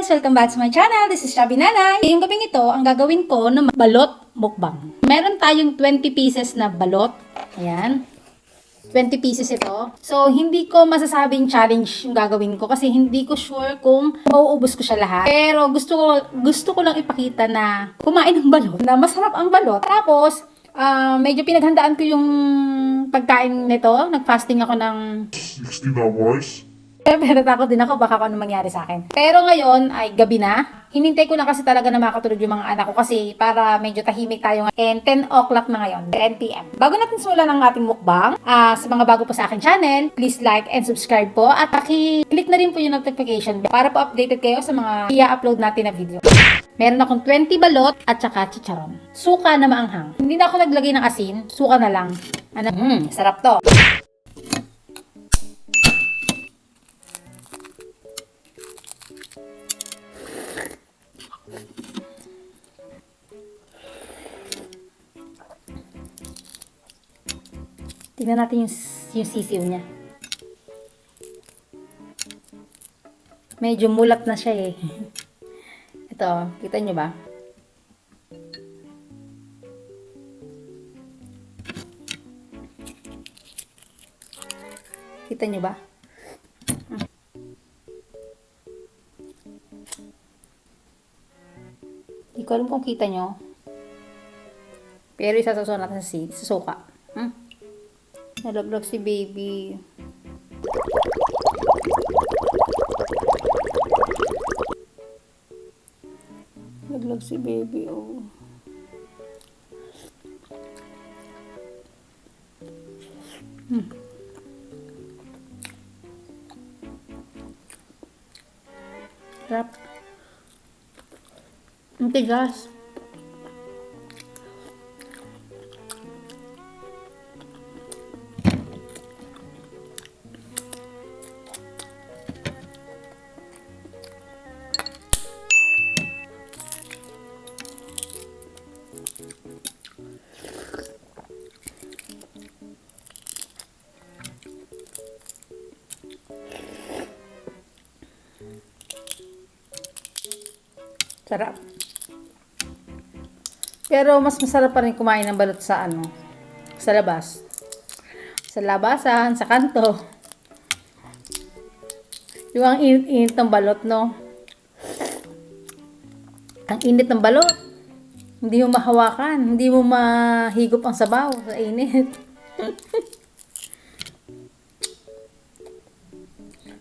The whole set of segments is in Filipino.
guys! Welcome back to my channel. This is Chubby Nanay. Ngayong gabing ito, ang gagawin ko na balot mukbang. Meron tayong 20 pieces na balot. Ayan. 20 pieces ito. So, hindi ko masasabing challenge yung gagawin ko kasi hindi ko sure kung mauubos ko siya lahat. Pero gusto ko lang ipakita na kumain ng balot, na masarap ang balot. Tapos, medyo pinaghandaan ko yung pagkain nito. Nag-fasting ako ng 16 hours. pero takot din ako baka ano mangyari sa akin. Pero ngayon ay gabi na. Hinintay ko lang kasi talaga na makatulog yung mga anak ko kasi para medyo tahimik tayo. And 10 o'clock na ngayon, 10 p.m. Bago natin simulan ang ating mukbang, sa mga bago po sa akin channel, please like and subscribe po at paki-click na rin po yung notification bell para po updated kayo sa mga i-upload natin na video. Meron akong 20 balot at saka chicharon. Suka na maanghang. Hindi na ako naglagay ng asin, suka na lang. Sarap to. Tingnan natin yung sisiw niya. Medyo mulat na siya eh. Ito, kita nyo ba? Kita nyo ba? Hindi ko alam kung kita nyo. Pero isasawsaw natin sa suka. Nalaglag si baby. Nalaglag si baby, oh. Sarap. Ang tigas. Sarap. Pero mas masarap pa rin kumain ng balot sa sa labas. Sa labasan, sa kanto. Yung ang init ng balot, no? Ang init ng balot. Hindi mo mahawakan, hindi mo mahigop ang sabaw sa init.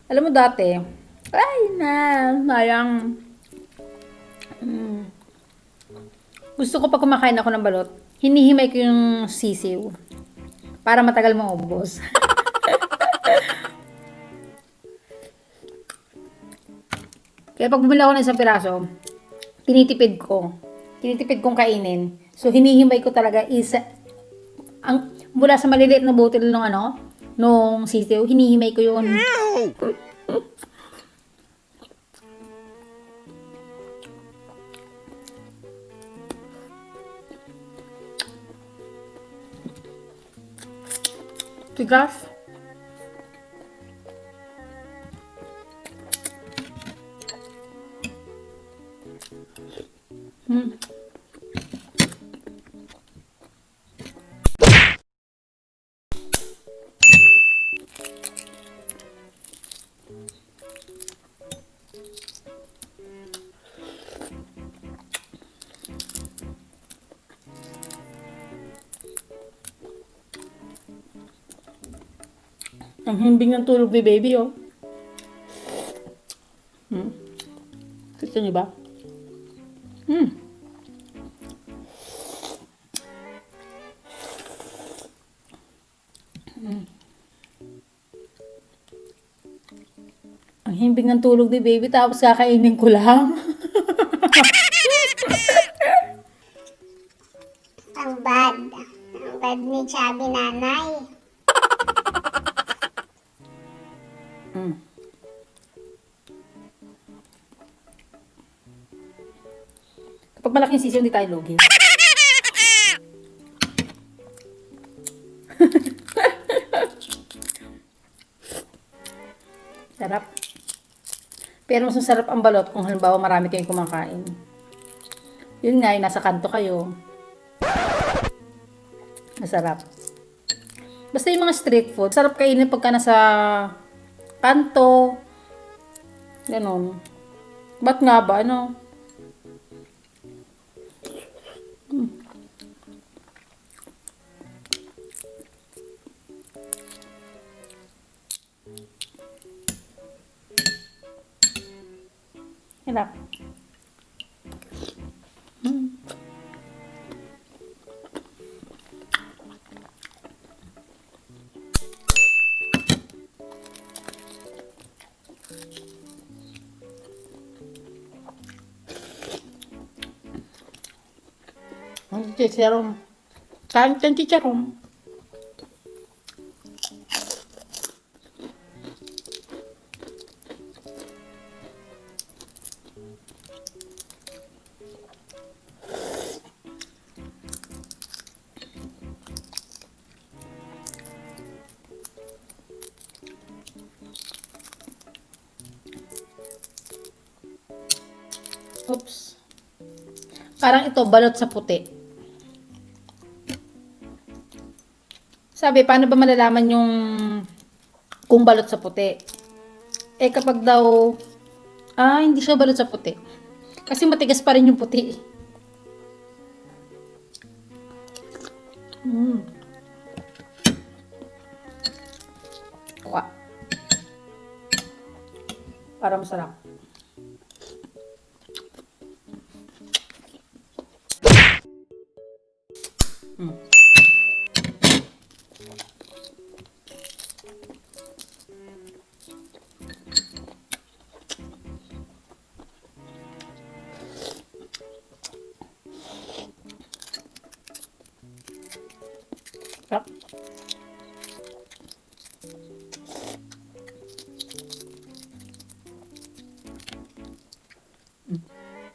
Alam mo dati, sayang. Gusto ko pag kumakain ako ng balot, hinihimay ko yung sisiw para matagal maubos. Kaya pag bumili ako ng isang piraso, tinitipid kong kainin. So hinihimay ko talaga mula sa maliliit na bottle nung sisiw, hinihimay ko yun. Tigas. Ang himbing ng tulog ni baby, oh. Gusto niyo ba? Ang himbing ng tulog ni baby, tapos kakainin ko lang. Ang bad ni Chubby Nanay. Kapag malaking sisiw, hindi tayo lugi. Sarap. Pero mas masarap ang balot kung halimbawa marami kayong kumakain. Yun nga, nasa kanto kayo. Masarap. Basta yung mga street food, sarap kainin pagka nasa kanto. Ganon. Ba't nga ba, ano? Hirap. Ang chicharon. Kain ng chicharon. Oops. Parang ito, balot sa puti. Sabi, paano ba malalaman yung kung balot sa puti? Eh, kapag daw, hindi siya balot sa puti. Kasi matigas pa rin yung puti. Wa. Para masarap. Sarap.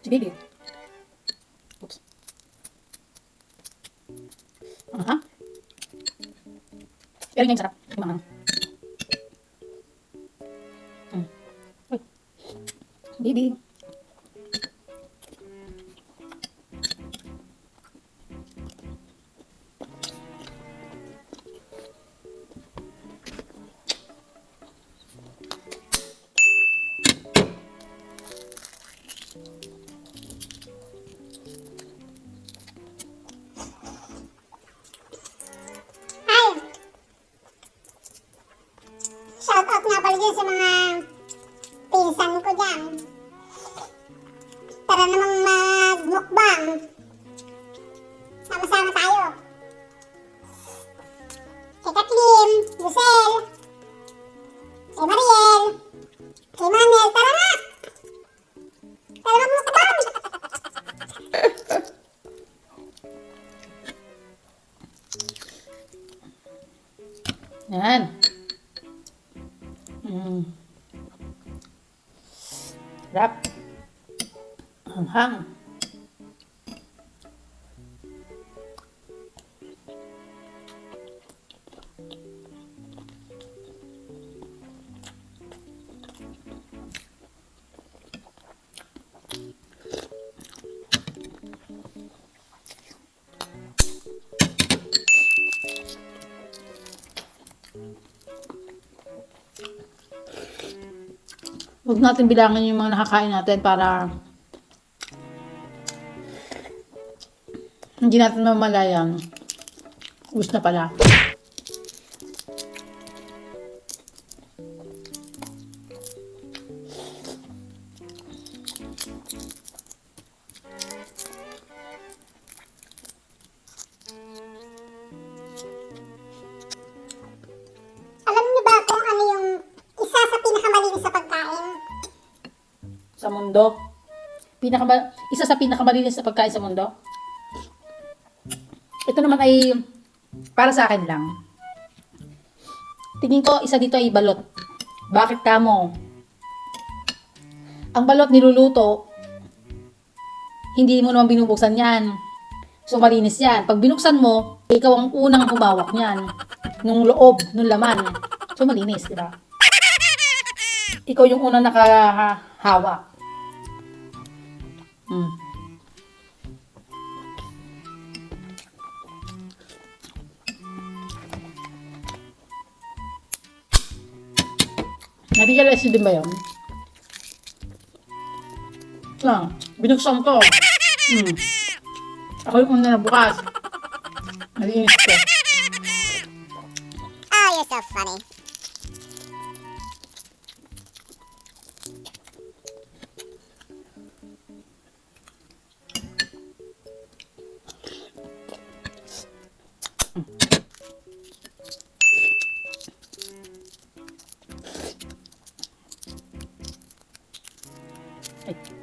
Si baby. Oops. Aha. Pero yung sarap. Yung mga. Uy. Baby. Shoutout nga pala dyan sa mga pinsan ko dyan. Tara namang mag-mukbang. Sama-sama tayo. Kay Kathleen, Lucelle, kay Mariel, kay Manel, tara na! Tara mag-mukbang! Yan. Sarap. Hanghang. Huwag natin bilangin yung mga nakakain natin para hindi natin mamalayan. Ubus na pala. Alam niyo ba kung ano yung isa sa pinakamalinis sa pagkain? Sa mundo. Isa sa pinakamalinis na pagkain sa mundo. Ito naman ay para sa akin lang. Tingin ko isa dito ay balot. Bakit kamo? Ang balot niluluto, hindi mo naman binubuksan yan. So malinis yan. Pag binuksan mo, ikaw ang unang humawak niyan. Nung loob, nung laman. So malinis, di ba? Ikaw yung unang nakahawak. Mm. Narealize din ba yun? Binuksan ko. Ako yung una na bukas. Nalinis ko. Oh, you're so funny. Ay.